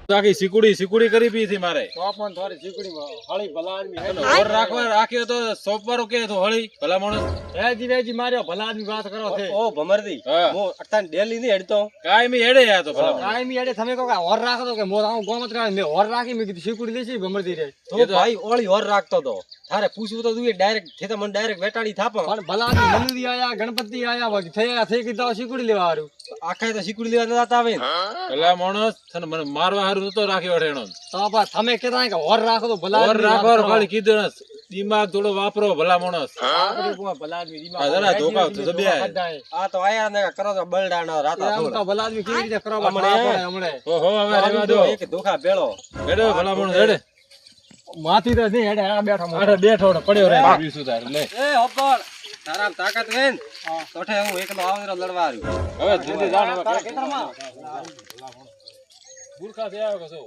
આખી સિકુડી કરી પી થી મારે તો પણ થોડી ચીકડી હળી ભલા આદમી હે ઓર રાખ્યો તો સોપવારો કે તો હળી ભલા માણસ વેજી માર્યો ભલા આદમી વાત કરો છે ઓ ભમરદી હું અટાણ ડેલી ની હેડતો કાયમી હેડે આ તો ભલા કાયમી એડે તમે કહો કે હોર રાખો તો કે મોર આવું ગોમત કરે મે હોર રાખી મે કીધું ચીકડી લેસી ભમરદી રે તો ભાઈ ઓળી હોર રાખતો તો તારે પૂછવું તો તું ડાયરેક્ટ થે તો મને ડાયરેક્ટ વેટાડી થાપો પણ ભલા આદમી મંદિર આયા ગણપતિ આયા વગ થઈ કીધું ચીકડી લેવા હારું આખા તો શીકડી લેવા નતા આવે ભલા માણસ તને મને મારવા હારું નતો રાખ્યો હેણો તો બા તમે કહેતા કે હોર રાખો તો ભલા ઓર રાખો ખાલી કીધું ને દિમાગ થોડો વાપરો ભલા માણસ ભલા આદમી આ જરા ધોકા દબ્યા આ તો આયા ને કરો તો બલડાના રાતા આમ તો ભલા આદમી કેવી રીતે કરવા હમણે ઓહો હવે રેવા દો એક ધોખા ભેળો હેડો ભલા માણસ હેડે માથી તો નહીં હેડે આ બેઠો બેઠો પડ્યો રે બીસું તાર લે એ હોપર તારા તાકાત વેન તોઠે હું એકલો આવરો લડવા રહ્યો હવે જલ્દી જાણ હવે ગુરખા દે આવે કસો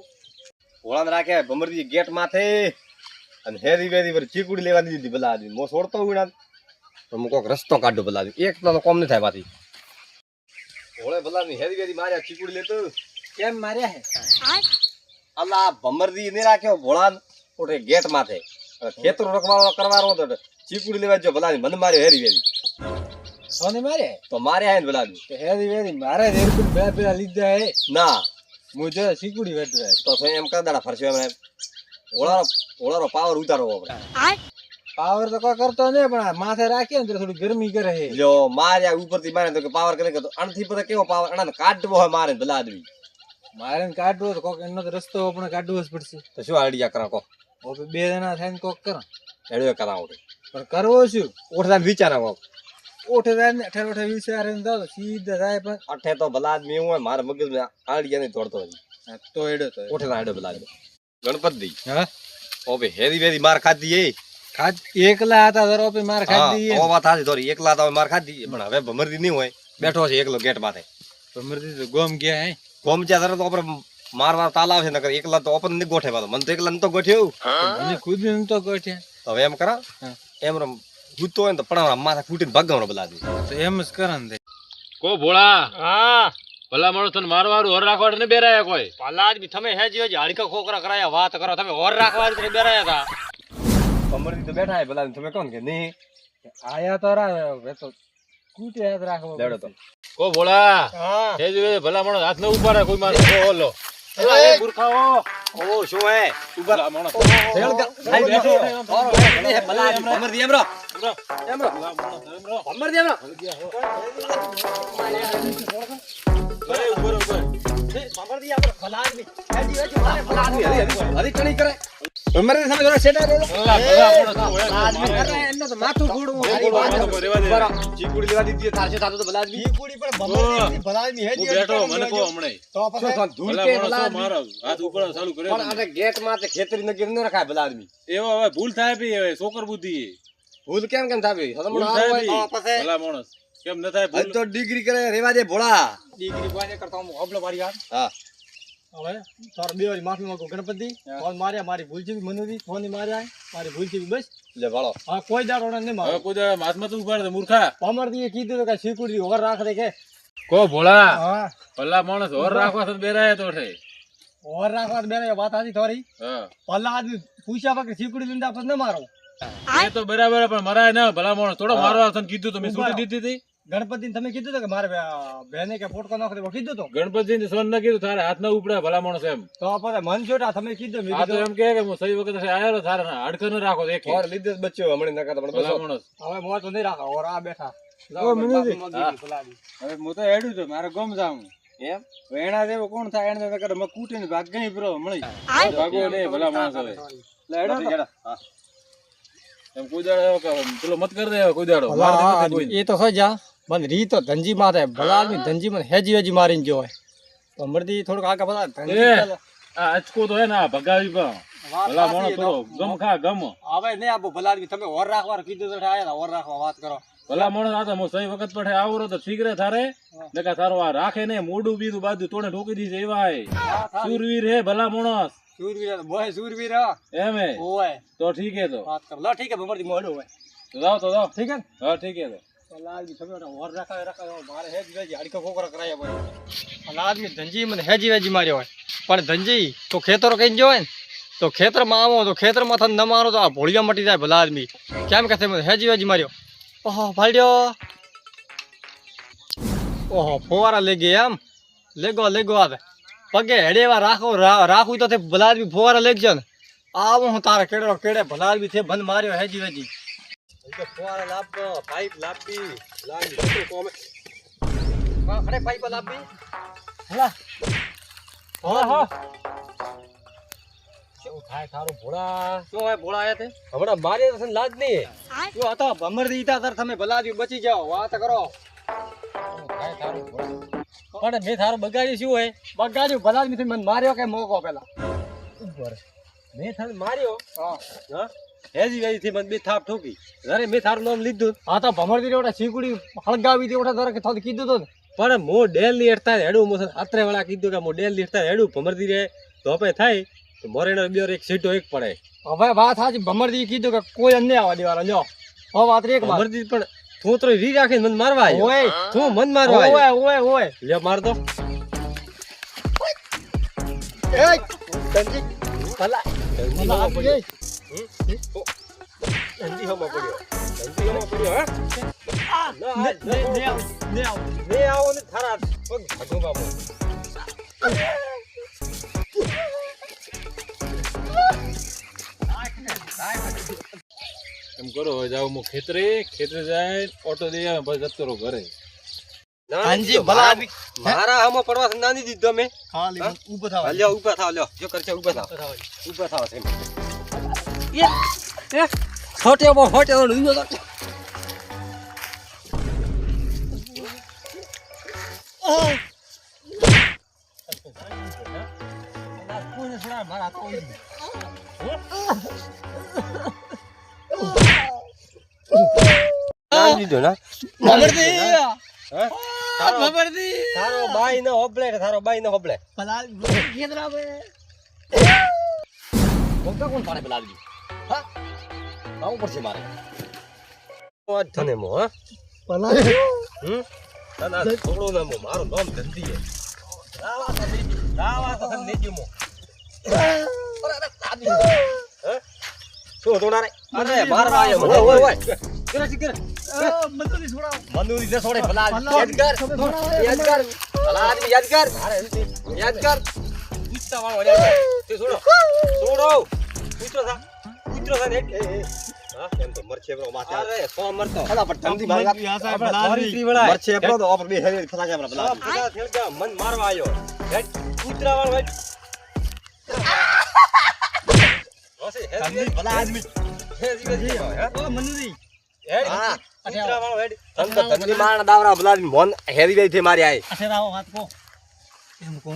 ઓળાન રાખે ભમરજી ગેટ માથે અને હેરી વેરી પર ચીકુડી લેવા દીધી ભલા આદમી મો છોડતો ઉડા તો મુ કોક રસ્તો કાઢો ભલા આદમી એક તો કોમ ન થાય પાછી ઓળે ભલા આદમી હેરી વેરી માર્યા ચીકુડી લેતો કેમ માર્યા હે અલા ભમરજી ને રાખ્યો ભોળાન ઓટે ગેટ માથે ખેતર રખવાળો કરવાનો તો ચીકુડી લેવા જો ભલા આદમી મને માર્યો હેરી વેરી સોને મારે તો માર્યા હે ભલા આદમી હેરી વેરી મારે રેરકુટ બે પેલા લીધા હે ના મુજે ચીકડી વેટરે તો એમ કર દાડા ફરશે એમ ઓળારો પાવર ઉતારો આપણે પાવર તો કોઈ કરતો નહીં પણ માથે રાખીએ ને થોડી ગરમી કરે છે જો માર્યા ઉપરથી મારે તો કે પાવર કરે કે તો અણથી પર કેવો પાવર અણાને કાઢવો હોય મારે ભલા આદમી મારે કાઢવો તો કોક એનો તો રસ્તો આપણે કાઢવો જ પડશે તો શું આઈડિયા કરા કો હવે બે જણા થઈને કોક કરો એડવે કરાવો પણ કરવો શું ઓઠા વિચાર આવો ઓઠે જાય ને અઠે વિચારે ને દો સીધા જાય પણ અઠે તો ભલા આદમી હું હોય મારા મગજમાં આઈડિયા નહીં તોડતો હોય તો એડો તો ઓઠે ના એડો ભલા આદમી ગણપતિ હા ઓબે હેરી વેરી માર ખાધી એ ખાદ એકલા હતા ધરો પે માર ખાધી ઓ વાત હાજી થોડી એકલા તો માર ખાધી પણ હવે ભમરદી નહીં હોય બેઠો છે એકલો ગેટ માથે ભમરદી તો ગોમ ગયા હે ગોમચા ધરે તો આપણે મારવાર તાલાવ છે નકર એકલા તો ઓપન નહીં ગોઠે પાછો મને તો એકલા નતો ગોઠ્યો મને ખુદ ને તો ગોઠે તો હવે એમ કરા એમ રમ ગુતો હોય ને તો પણ માથા ફૂટીને ભાગવાનો ભલા આદમી તો એમ જ કરન દે કો ભોળા હા ભલા માણસ તને મારવારું ઓર રાખવા ને બેરાયા કોઈ ભલા આદમી તમે હેજી હેજી હાડકા ખોકરા કરાયા વાત કરો તમે હોર રાખવા જ બેરાયા હતા ભમરદી તો બેઠા હે ભલા આદમી તમે કોણ કે નહીં આયા તો રા વે તો કૂટે યાદ રાખવો લેડો તો કો ભોળા હા એ જ ભલા માણસ હાથ ન ઉપાડે કોઈ મારે ઓલો એ ગુરખાઓ ઓ શું હે ઉભા માણસ ભમરદી એમ રો ભમરદી એમ રો ભમરદી આપણે ભલા આદમી હેજી હેજી મારે ભલા આદમી હરી કણી કરે ભમરદી સામે જરા સેટા દે આદમી કરે એનો તો માથું ફૂડવું ચીકુડી લેવા દીધી થારશે થાતો તો ભલા આદમી ચીકુડી પણ ભમરદી ભલા આદમી હેજી બેઠો મને કો હમણે તો પછી ધૂળ ભલા કે માણસ ભલા મારો હાથ ઉપાડવા ચાલુ કર્યો પણ આ ગેટ માં ખેતરી નગર ન રખાય ભલા આદમી એવો હવે ભૂલ થાય બી હવે છોકર બુદ્ધિ ભૂલ કેમ થાય ભૂલ થાય બી ભલા માણસ કેમ ન થાય ભૂલ તો ડિગ્રી કરે રેવા દે ભોળા ડિગ્રી પાને કરતા હું હબલો મારી યાર હા હવે તાર બે વાર માફી માંગુ ગણપતિ ફોન માર્યા મારી ભૂલ છે મનુરી ફોન માર્યા મારી ભૂલ છે બસ લે ભાળો હા કોઈ દાડો નહીં હવે મારો કોઈ હાથમાં તું ઉપાડે મૂર્ખા પામરદી કીધું તો કે સિક્યુરિટી ઓવર રાખ દે કે કો ભોળા હા ભલા માણસ ઓર રાખવા તો બેરાયા તો છે ઓવર રાખવા બે વાત હતી થોડી હા પલ્લા આદમી પૂછ્યા વગર સિક્યુરિટી લીધા પછી ન મારો એ તો બરાબર પણ મરાય ના ભલા માણસ થોડો મારવા તને કીધું તો મેં છૂટી દીધી હતી ગણપતિ તમે કીધું તો કે મારે બેને કે ફોટકો નાખ દે કીધું તો ગણપતિ ને સોન ના કીધું તારે હાથ ના ઉપડે ભલા માણસ એમ તો પછી મન છોટા તમે કીધું મેં આ તો એમ કે હું સહી વખત આયો તારે હાડકર ન રાખો એક ઓર લીધે બચ્યો હમણે નકા તો ભલા માણસ હવે મોં તો નહીં રાખો ઓર આ બેઠા ઓ મનુજી. હવે હું તો હેડું છું મારે ગમ જાઉં એમ વેણા જેવો કોણ થાય એને કરે મે કૂટીને ભાગ ગઈ બ્રો મળી ભાગો ને ભલા માણસ હવે લે હેડો હા એમ કોઈ દાડો પેલો મત કર દે કોઈ દાડો મારતે નથી કોઈ એ તો હોય જા બંધ રી તો ધનજી માથે ભલા આદમી ધનજી મને હેજી હેજી મારીને જો હોય તો મરદી થોડુંક આગળ ભલા એ આ અચકો તો હે ને ભગાવી પા ભલા માણસ થોડો ગમ ખા ગમ હવે નહીં આપો ભલા આદમી તમે ઓર રાખવા કીધું તો આયા ઓર રાખવા વાત કરો ભલા માણસ આ તો હું સહી વખત પડે આવરો તો ઠીક રે થારે નકા તારો આ રાખે ને મોડું બીજું બાજુ તોડે ઠોકી દીધે એવા હે સુરવીર હે ભલા માણસ સુરવીર બોય સુરવીર એમ હે ઓય તો ઠીક હે તો વાત કરો લો ઠીક હે ભમરદી મોડો હોય તો જાઓ ઠીક હે હા ઠીક હે તો ભલા આદમી તમે ઓર રખાય મારે હેજી વેજી હાડીકો ખોખરા કરાયા ભાઈ ભલા આદમી ધનજી મને હેજી વેજી માર્યો હોય પણ ધનજી તો ખેતરો કઈ ગયો હોય ને તો ખેતરમાં આવો તો ખેતરમાં થઈને ન મારો તો આ ભોળિયા મટી જાય ભલા આદમી કેમ કે મને હેજી વેજી માર્યો ઓહો ભાડ્યો ઓહો ફોવારા લઈ ગયા એમ લેગો આવે પગે હેડેવા રાખું તો તે ભલા આદમી ફોવારા લઈ ગયો ને આવો હું તારા કેડે ભલા આદમી છે બંધ માર્યો હેજી વેજી ફોવારા લાભ પાઇપ લાભી લાગી કોમે ખડે પાઇપ લાભી હલા હો શું થાય થારું ભોળા શું હોય ભોળા આયા તે હમણાં મારી તો લાજ નહીં શું હતો ભમર દીતા તાર તમે ભલા આદમી બચી જાઓ વાત કરો થાય થારું ભોળા પણ મેં થારું બગાડ્યું શું હોય બગાડ્યું ભલા આદમી મને માર્યો કે મોકો પેલા ઉપર મેં થારું માર્યો હા હેજી વેજી થી મને બે થાપ ઠોકી અરે મેં થારું નામ લીધું હા તો ભમર દી ઓટા ચીકુડી હળગાવી દી ઓટા તારે કે થોડી કીધું તો પણ મો ડેલ ની હેડતા હેડું મો આત્રે વાળા કીધું કે મો ડેલ ની હેડતા હેડું ભમર દી રે ધોપે થાય તો મોરેનો બેર એક સીટો એક પડે હવે વાત સાચી ભમરજી કીધું કે કોઈ અન્ય આવવા દેવાના લ્યો હવે વાત એક ભમરજી પણ તું તો રી રાખીને મન મારવા આવ્યો ઓય તું મન મારવા આવ્યો ઓય લ્યો માર દો એ ધનજી ભલા ધનજી હમો પડ્યો ધનજી હમો પડ્યો હા ને આવો ને થારા પગ ભાગો બાબો એમ કરો હવે જાવ હું ખેતરે જાય ઓટો દઈ આવે પછી જતો રહો ઘરે ધનજી ભલા આદમી મારા હમો પડવા નાની દીધો મે ખાલી ઊભો થાવ લ્યો ઊભા થાવ લ્યો જો કરશે ઊભા થાવ છે એ હોટે નો ઈનો તો કોને છોડા મારા તો દીધો ના ભમરજી તારો બાઈ ને હોબળે ભલા ખેતરા બે મોકા કોણ પાડે પેલા આવી હા આવું પડશે મારે આજ તને મો હા ભલા ના છોકરો ના મો મારું નામ ધંધી હે દાવા તો લેજો મો શું તોડા રે અરે મારવા આવ્યો ઓય મતલબ છોડા મંદુરી ને છોડે ભલા યાદ કર ભલા આદમી યાદ કર પૂછતા વાળો તે છોડો પૂછો ને હા એમ તો મરછે બ્રો માથે અરે સો મરતો ખડા પર ધંધી મારી મરછે બ્રો તો ઓપર બે હેરી ફસા ગયા ભલા ફસા થેલ ગયા મન મારવા આવ્યો હેડ કૂતરા વાળો હેડ ઓસે હેડ ભલા આદમી હેજી ઓ મનુજી હેડ કૂતરા વાળો હેડ તન તો ધંધી મારના દાવરા ભલા આદમી મોન હેરી ગઈ થી મારી આઈ અઠે રાવો હાથ કો એમ કો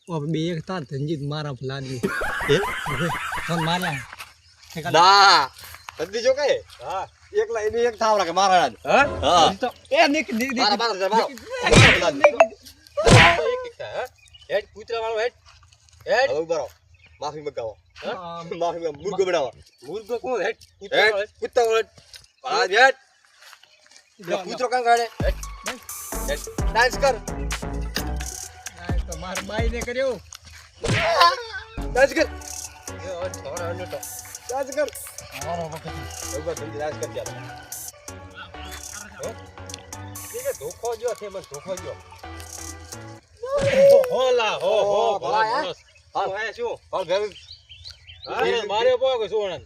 ઓ બે એક તાર ધનજીત મારા ભલા આદમી ફોન માર્યા ના ધંધી જો કે હા એકલા એની એક થાવરા કે મારા હા એ નિક મારો હેડ કૂતરા વાળો હેડ બરો માફી મગાવો માફી મુર્ગો બનાવો મુર્ગો કોણ હેડ કૂતરા વાળો આ હેડ કૂતરો કાં ગાડે હેડ ડાન્સ કર તો માર બાઈ ને કર્યો ડાન્સ કર ડાન્સ કર મારો વખત એવું ધંધી ડાન્સ કરી દે ઠીક છે ધોખો જો છે મને ધોખો જો હોલા હો ભલા માણસ હા ભાઈ શું હાલ ઘર માર્યો પોકો સોણન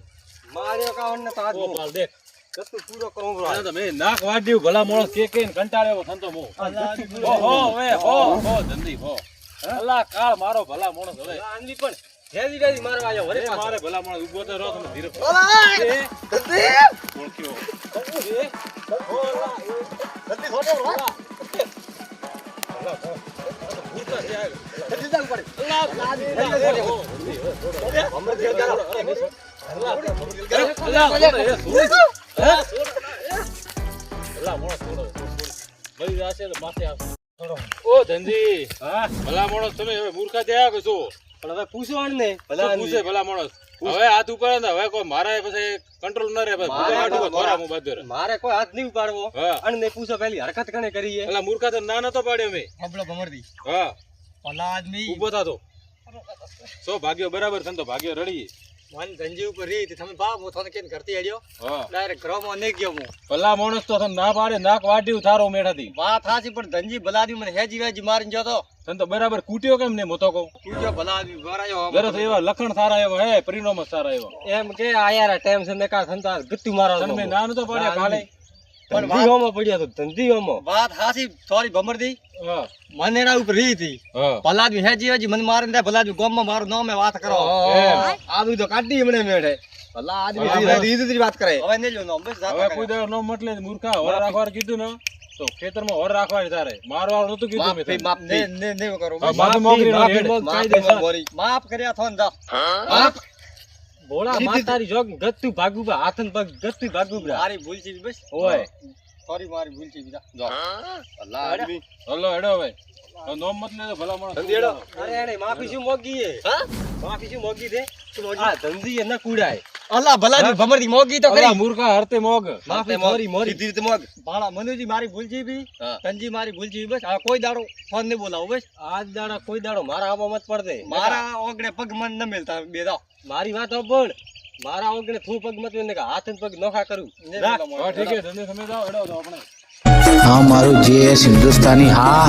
માર્યો કાવણ ને તો આજ પાલ દેખ કશું પૂરો કરું બ્રો આ તો મે નાક વાડ્યું ભલા માણસ કે કંટાળ્યો થંતો મો હો ધંધી હો અલ્લા કાળ મારો ભલા માણસ હવે આંધી પણ હેજી હેજી મારવા આવ્યો વરે મારે ભલા માણસ ઉભો તો રહો તમે ધીરે ઓળખ્યો ધંધી છોડો બ્રો ઓ ધંધી ભલા માણસ તમે હવે મૂર્ખા થયા કે શું પણ હવે પૂછવાનું ને શું પૂછે ભલા માણસ હવે હાથ ઉપાડે ને હવે કોઈ મારે પછી કંટ્રોલ ન રહે ભાઈ મારે ભૂકા હાટુ તો ખોરા હું બાંધ્યો રે. મારે કોઈ હાથ નહીં ઉપાડવો હા અને ને પૂછો પેલી હરકત કણે કરી એટલે મૂર્ખા તો ના નતો પાડ્યો મેં. હબળો ભમરદી હા ભલા આદમી ઊભો થાતો સો ભાગ્યો બરાબર તને તો ભાગ્યો રડી. મન ધંજી ઉપર રહી તમે બાપ હું તને કેમ કરતી હેડ્યો હા ડાયરેક્ટ ગ્રામમાં નહીં ગયો હું ભલા માણસ તો તને ના પાડે નાક વાટ્યું થારો મેઠાથી. વાત હાચી પણ ધંજી ભલા આદમી મને હેજી વેજી મારીને જતો તને તો બરાબર કૂટ્યો કેમ ને મોતો કહું. તું જો ભલા આદમી ભરાયો ગરસ એવા લખણ સારા એવા હે પરિણામ સારા એવા. એમ કે આયાર ટાઈમ છે ને કા સંતા ગત્તુ મારો તને મેં ના નતો પાડ્યા કાલે. પણ ધંધીઓમાં પડ્યો તો ધંધીઓમાં વાત હાચી સોરી ભમરદી હા મને એના ઉપર રહી હતી હા ભલા આદમી હેજી વેજી મને મારીને જાય ભલા આદમી ગામમાં મારું નામે વાત કરો એમ. આદમી તો કાઢી એમણે મેળે ભલા આદમી ભલા સીધી વાત કરે. હવે નહીં લો નામ બસ હવે કોઈ દાડો નો મટલે મૂર્ખા હોર રાખવાનું કીધું ને તો ખેતરમાં હોર રાખવાની તારે મારવાનું નતું કીધું મેં તને. નહીં કરું હા, માફી માંગી લો, હેડ. માફ કર્યા થો ને જા માફ ભોળા માર તારી જોગ ગત્તુ ભાગુ બા હાથન પગ ગત્તુ ભાગુ બા મારી ભૂલ છે બસ ઓય સોરી મારી ભૂલ છે બીજા જો ભલા આદમી હલો હેડો હવે હવે નોમ મત લેજો ભલા માણસ. ધંધી હેડો. અરે અરે માફી શું મોગી હે હા માફી શું મોગી દે આ ધંધી ન કુડાય અલ્લા ભલા દી ભમરદી મોગી તો અલા કરી મૂર્ખા હરતે મોગ. માફી મોરી મોરી સીધી રીતે મોગ. ભાળા મનુજી મારી ભૂલ છે બી હા. ધનજી મારી ભૂલ છે બસ આ કોઈ દાડો ફોન નહીં બોલાવો બસ આજ દાડા કોઈ દાડો મારા આવા મત પડદે મારા ઓગણે પગ મન ન મેલતા બે દાવ મારી વાત સાંભળ મારા ઓગણે થૂ પગ મત ને હાથ ને પગ નોખા કરું હા ઠીક છે ધંધે સમય જાઓ હેડો તો આપણે. હા મારું જેએસ હિન્દુસ્તાની હા